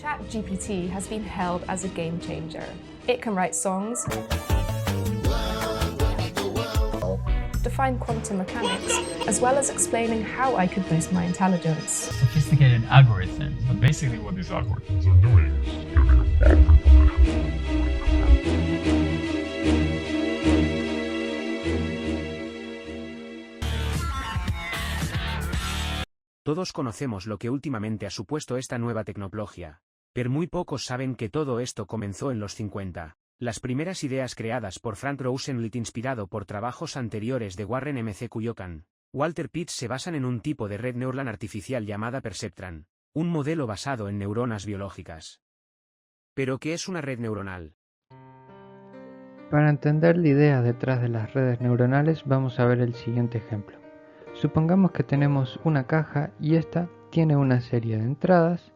ChatGPT has been hailed as a game changer. It can write songs, define quantum mechanics, as well as explaining how I could boost my intelligence. Sophisticated algorithms, but basically what these algorithms are doing is Todos conocemos lo que últimamente ha supuesto esta nueva tecnología, pero muy pocos saben que todo esto comenzó en los 50. Las primeras ideas creadas por Frank Rosenblit inspirado por trabajos anteriores de Warren M.C. Kuyokan, Walter Pitts se basan en un tipo de red neuronal artificial llamada Perceptron, un modelo basado en neuronas biológicas. ¿Pero qué es una red neuronal? Para entender la idea detrás de las redes neuronales vamos a ver el siguiente ejemplo. Supongamos que tenemos una caja y esta tiene una serie de entradas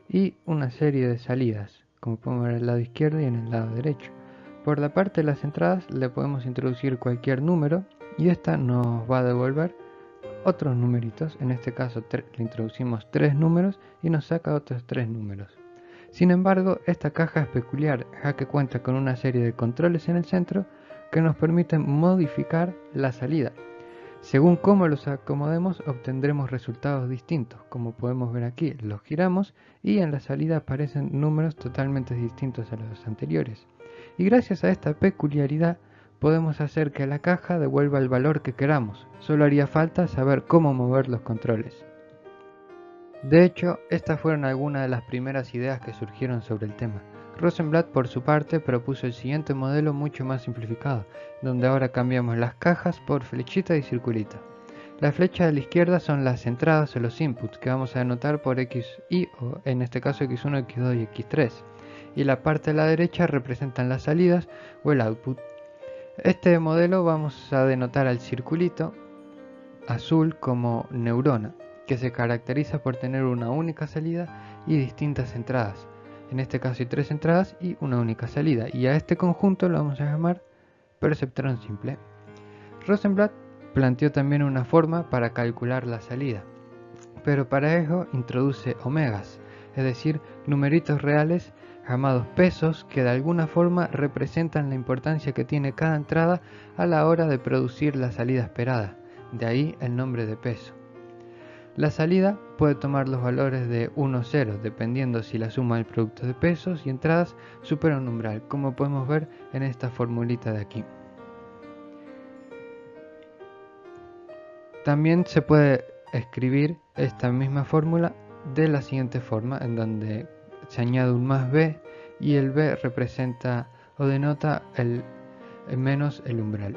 y una serie de salidas, como podemos ver en el lado izquierdo y en el lado derecho. Por la parte de las entradas le podemos introducir cualquier número y esta nos va a devolver otros numeritos. En este caso le introducimos 3 números y nos saca otros 3 números. Sin embargo, esta caja es peculiar ya que cuenta con una serie de controles en el centro que nos permiten modificar la salida. Según cómo los acomodemos obtendremos resultados distintos, como podemos ver aquí, los giramos y en la salida aparecen números totalmente distintos a los anteriores. Y gracias a esta peculiaridad podemos hacer que la caja devuelva el valor que queramos, solo haría falta saber cómo mover los controles. De hecho, estas fueron algunas de las primeras ideas que surgieron sobre el tema. Rosenblatt por su parte propuso el siguiente modelo mucho más simplificado, donde ahora cambiamos las cajas por flechita y circulito. Las flechas de la izquierda son las entradas o los inputs que vamos a denotar por X, Y o en este caso X1, X2 y X3. Y la parte de la derecha representan las salidas o el output. Este modelo vamos a denotar al circulito azul como neurona, que se caracteriza por tener una única salida y distintas entradas. En este caso hay 3 entradas y una única salida, y a este conjunto lo vamos a llamar perceptrón simple. Rosenblatt planteó también una forma para calcular la salida, pero para ello introduce omegas, es decir, numeritos reales llamados pesos que de alguna forma representan la importancia que tiene cada entrada a la hora de producir la salida esperada, de ahí el nombre de peso. La salida puede tomar los valores de 1 o 0, dependiendo si la suma del producto de pesos y entradas supera un umbral, como podemos ver en esta formulita de aquí. También se puede escribir esta misma fórmula de la siguiente forma, en donde se añade un más b y el b representa o denota el menos el umbral.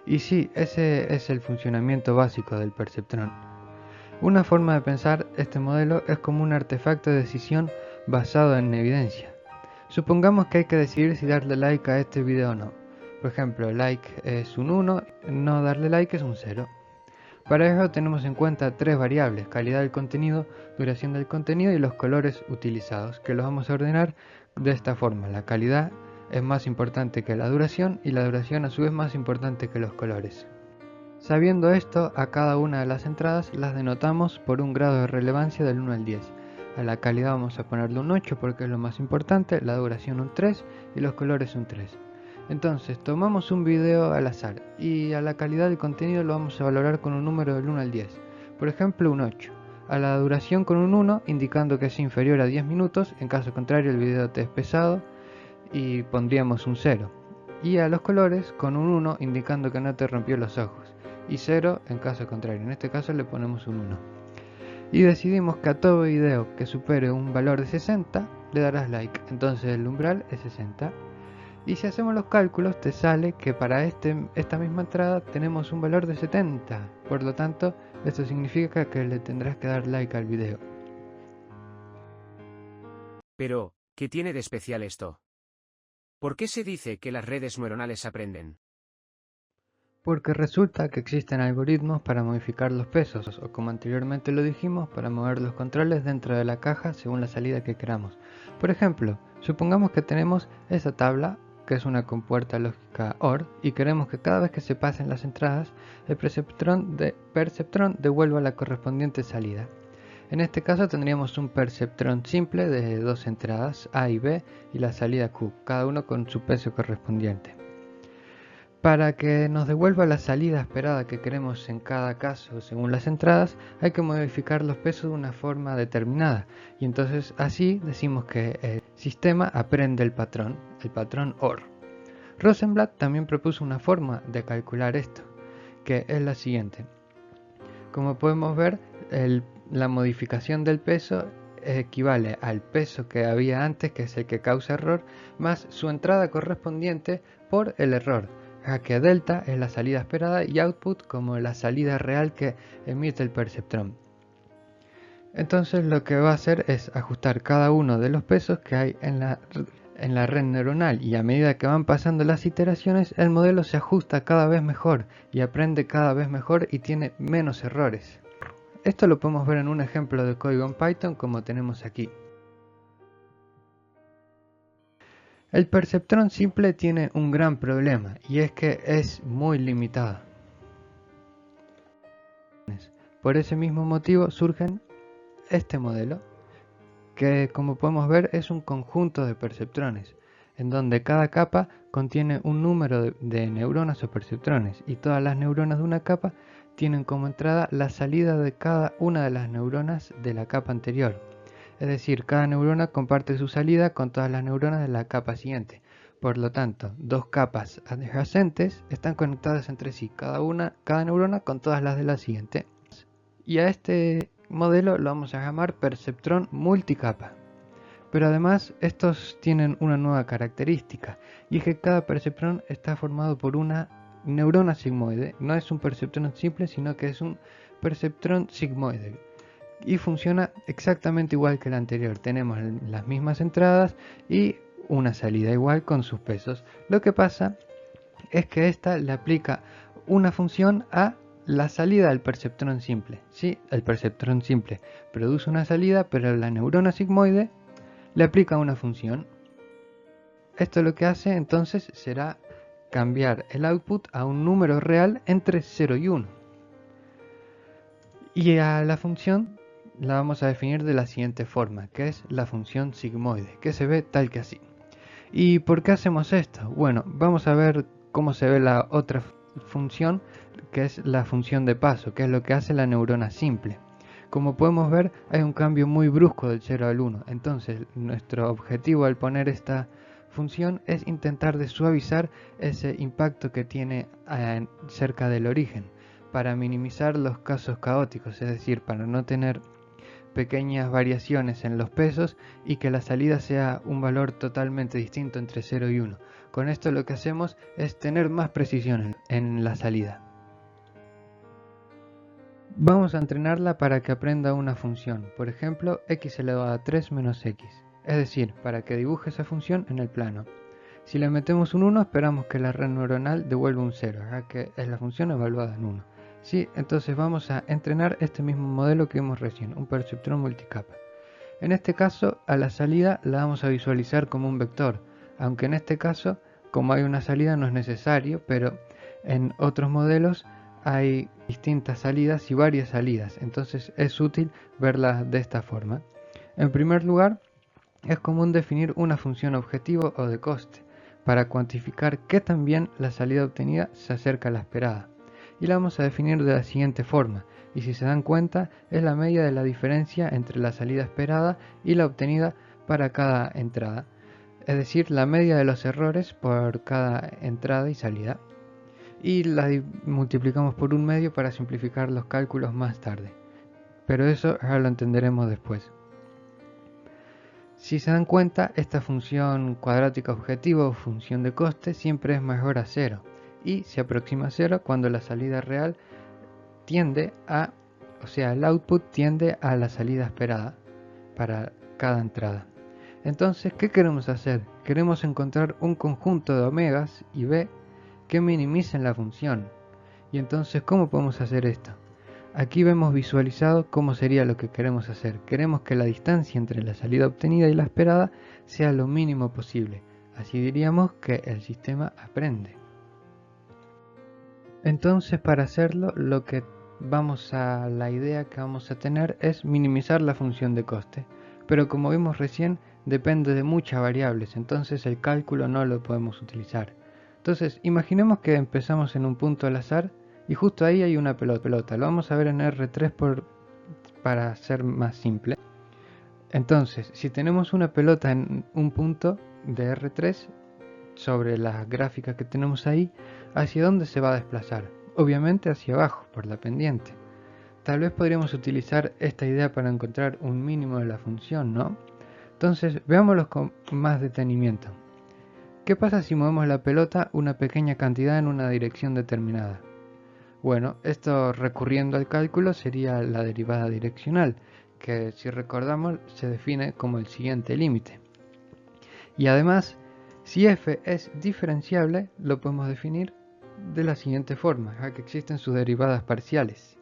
Y sí, ese es el funcionamiento básico del perceptrón. Una forma de pensar este modelo es como un artefacto de decisión basado en evidencia. Supongamos que hay que decidir si darle like a este video o no. Por ejemplo, like es un 1, no darle like es un 0. Para ello tenemos en cuenta 3 variables: calidad del contenido, duración del contenido y los colores utilizados, que los vamos a ordenar de esta forma. La calidad es más importante que la duración y la duración a su vez más importante que los colores. Sabiendo esto, a cada una de las entradas las denotamos por un grado de relevancia del 1 al 10. A la calidad vamos a ponerle un 8 porque es lo más importante, la duración un 3 y los colores un 3. Entonces tomamos un video al azar y a la calidad del contenido lo vamos a valorar con un número del 1 al 10. Por ejemplo un 8. A la duración con un 1 indicando que es inferior a 10 minutos, en caso contrario el video te es pesado y pondríamos un 0. Y a los colores con un 1 indicando que no te rompió los ojos. Y 0 en caso contrario, en este caso le ponemos un 1. Y decidimos que a todo video que supere un valor de 60 le darás like, entonces el umbral es 60. Y si hacemos los cálculos te sale que para esta misma entrada tenemos un valor de 70, por lo tanto esto significa que le tendrás que dar like al video. Pero, ¿qué tiene de especial esto? ¿Por qué se dice que las redes neuronales aprenden? Porque resulta que existen algoritmos para modificar los pesos, o como anteriormente lo dijimos, para mover los controles dentro de la caja según la salida que queramos. Por ejemplo, supongamos que tenemos esa tabla, que es una compuerta lógica OR, y queremos que cada vez que se pasen las entradas, el perceptrón devuelva la correspondiente salida. En este caso tendríamos un perceptrón simple de dos entradas, A y B, y la salida Q, cada uno con su peso correspondiente. Para que nos devuelva la salida esperada que queremos en cada caso según las entradas, hay que modificar los pesos de una forma determinada, y entonces así decimos que el sistema aprende el patrón OR. Rosenblatt también propuso una forma de calcular esto, que es la siguiente. Como podemos ver, la modificación del peso equivale al peso que había antes, que es el que causa error, más su entrada correspondiente por el error, ya que delta es la salida esperada y output como la salida real que emite el perceptrón. Entonces lo que va a hacer es ajustar cada uno de los pesos que hay en la red neuronal, y a medida que van pasando las iteraciones el modelo se ajusta cada vez mejor y aprende cada vez mejor y tiene menos errores. Esto lo podemos ver en un ejemplo de código en Python como tenemos aquí. El perceptrón simple tiene un gran problema, y es que es muy limitado. Por ese mismo motivo surgen este modelo, que como podemos ver es un conjunto de perceptrones, en donde cada capa contiene un número de neuronas o perceptrones, y todas las neuronas de una capa tienen como entrada la salida de cada una de las neuronas de la capa anterior. Es decir, cada neurona comparte su salida con todas las neuronas de la capa siguiente. Por lo tanto, dos capas adyacentes están conectadas entre sí, cada neurona con todas las de la siguiente. Y a este modelo lo vamos a llamar perceptrón multicapa. Pero además estos tienen una nueva característica, y es que cada perceptrón está formado por una neurona sigmoide. No es un perceptrón simple, sino que es un perceptrón sigmoide. Y funciona exactamente igual que el anterior. Tenemos las mismas entradas y una salida igual con sus pesos. Lo que pasa es que esta le aplica una función a la salida del perceptrón simple. Sí, el perceptrón simple produce una salida, pero la neurona sigmoide le aplica una función. Esto lo que hace entonces será cambiar el output a un número real entre 0 y 1. Y a la función la vamos a definir de la siguiente forma, que es la función sigmoide, que se ve tal que así. ¿Y por qué hacemos esto? Bueno, vamos a ver cómo se ve la otra función, que es la función de paso, que es lo que hace la neurona simple. Como podemos ver, hay un cambio muy brusco del 0 al 1, entonces nuestro objetivo al poner esta función es intentar de suavizar ese impacto que tiene cerca del origen, para minimizar los casos caóticos, es decir, para no tener pequeñas variaciones en los pesos y que la salida sea un valor totalmente distinto entre 0 y 1. Con esto lo que hacemos es tener más precisión en la salida. Vamos a entrenarla para que aprenda una función, por ejemplo x elevado a 3 menos x, es decir, para que dibuje esa función en el plano. Si le metemos un 1 esperamos que la red neuronal devuelva un 0, ya que es la función evaluada en 1. Sí, entonces vamos a entrenar este mismo modelo que vimos recién, un perceptrón multicapa. En este caso, a la salida la vamos a visualizar como un vector, aunque en este caso, como hay una salida no es necesario, pero en otros modelos hay distintas salidas y varias salidas, entonces es útil verlas de esta forma. En primer lugar, es común definir una función objetivo o de coste, para cuantificar qué tan bien la salida obtenida se acerca a la esperada. Y la vamos a definir de la siguiente forma, y si se dan cuenta es la media de la diferencia entre la salida esperada y la obtenida para cada entrada, es decir, la media de los errores por cada entrada y salida, y la multiplicamos por un medio para simplificar los cálculos más tarde, pero eso ya lo entenderemos después. Si se dan cuenta, esta función cuadrática objetivo o función de coste siempre es mayor a 0 y se aproxima a 0 cuando la salida real tiende a, o sea, el output tiende a la salida esperada para cada entrada. Entonces, ¿qué queremos hacer? Queremos encontrar un conjunto de omegas y b que minimicen la función. Y entonces, ¿cómo podemos hacer esto? Aquí vemos visualizado cómo sería lo que queremos hacer. Queremos que la distancia entre la salida obtenida y la esperada sea lo mínimo posible. Así diríamos que el sistema aprende. Entonces, para hacerlo, lo que la idea que vamos a tener es minimizar la función de coste. Pero como vimos recién, depende de muchas variables, entonces el cálculo no lo podemos utilizar. Entonces, imaginemos que empezamos en un punto al azar y justo ahí hay una pelota. Lo vamos a ver en R3 para ser más simple. Entonces, si tenemos una pelota en un punto de R3, sobre las gráficas que tenemos ahí, ¿hacia dónde se va a desplazar? Obviamente hacia abajo, por la pendiente. Tal vez podríamos utilizar esta idea para encontrar un mínimo de la función, ¿no? Entonces, veámoslo con más detenimiento. ¿Qué pasa si movemos la pelota una pequeña cantidad en una dirección determinada? Bueno, esto recurriendo al cálculo sería la derivada direccional, que si recordamos se define como el siguiente límite. Y además, si f es diferenciable, lo podemos definir de la siguiente forma, ya que existen sus derivadas parciales,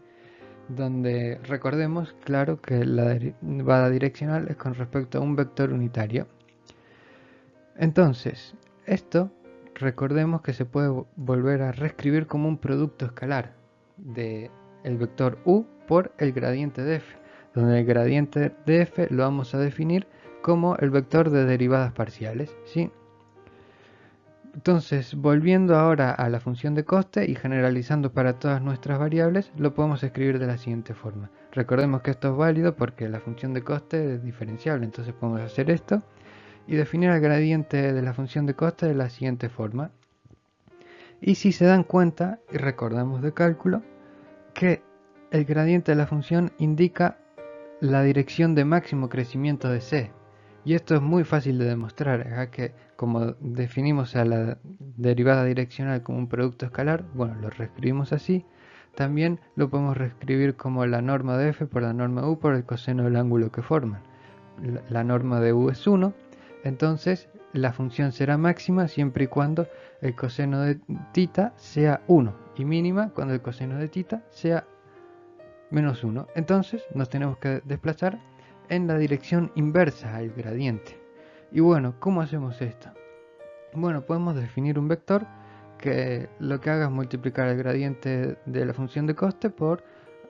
donde recordemos, claro, que la derivada direccional es con respecto a un vector unitario. Entonces, esto recordemos que se puede volver a reescribir como un producto escalar de el vector u por el gradiente de f, donde el gradiente de f lo vamos a definir como el vector de derivadas parciales, ¿sí? Entonces, volviendo ahora a la función de coste y generalizando para todas nuestras variables, lo podemos escribir de la siguiente forma. Recordemos que esto es válido porque la función de coste es diferenciable, entonces podemos hacer esto y definir el gradiente de la función de coste de la siguiente forma. Y si se dan cuenta, y recordamos de cálculo, que el gradiente de la función indica la dirección de máximo crecimiento de c. Y esto es muy fácil de demostrar, ya que como definimos a la derivada direccional como un producto escalar, bueno, lo reescribimos así. También lo podemos reescribir como la norma de f por la norma u por el coseno del ángulo que forman. La norma de u es 1, entonces la función será máxima siempre y cuando el coseno de θ sea 1 y mínima cuando el coseno de θ sea menos 1. Entonces nos tenemos que desplazar en la dirección inversa al gradiente. Y bueno, ¿cómo hacemos esto? Bueno, podemos definir un vector que lo que haga es multiplicar el gradiente de la función de coste por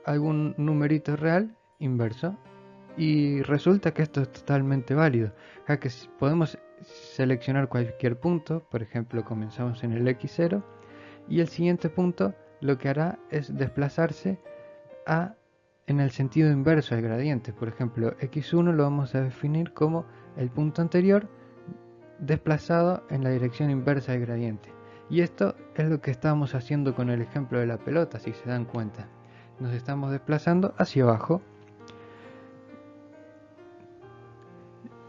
algún numerito real inverso. Y resulta que esto es totalmente válido, ya que podemos seleccionar cualquier punto, por ejemplo comenzamos en el x0 y el siguiente punto lo que hará es desplazarse en el sentido inverso al gradiente. Por ejemplo, x1 lo vamos a definir como el punto anterior desplazado en la dirección inversa al gradiente. Y esto es lo que estamos haciendo con el ejemplo de la pelota, si se dan cuenta. Nos estamos desplazando hacia abajo.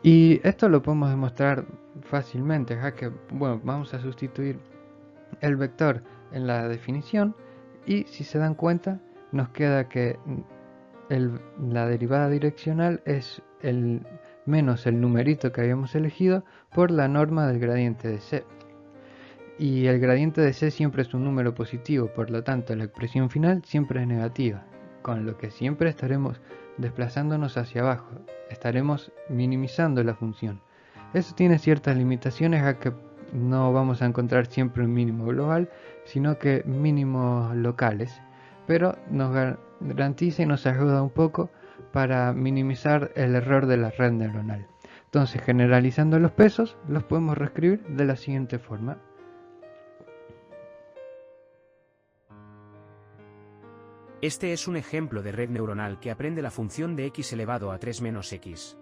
Y esto lo podemos demostrar fácilmente, ya que, bueno, vamos a sustituir el vector en la definición y si se dan cuenta nos queda que la derivada direccional es menos el numerito que habíamos elegido por la norma del gradiente de c. Y el gradiente de c siempre es un número positivo, por lo tanto la expresión final siempre es negativa, con lo que siempre estaremos desplazándonos hacia abajo, estaremos minimizando la función. Eso tiene ciertas limitaciones, ya que no vamos a encontrar siempre un mínimo global, sino que mínimos locales, pero nos garantiza y nos ayuda un poco para minimizar el error de la red neuronal. Entonces, generalizando los pesos, los podemos reescribir de la siguiente forma. Este es un ejemplo de red neuronal que aprende la función de x elevado a 3 menos x.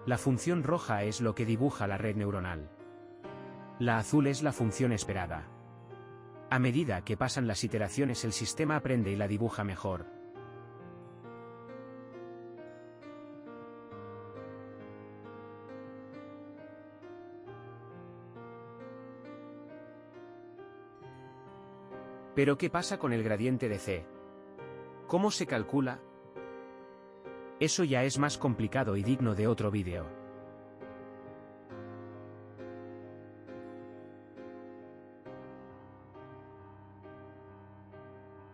La función roja es lo que dibuja la red neuronal. La azul es la función esperada. A medida que pasan las iteraciones, el sistema aprende y la dibuja mejor. Pero ¿qué pasa con el gradiente de c? ¿Cómo se calcula? Eso ya es más complicado y digno de otro vídeo.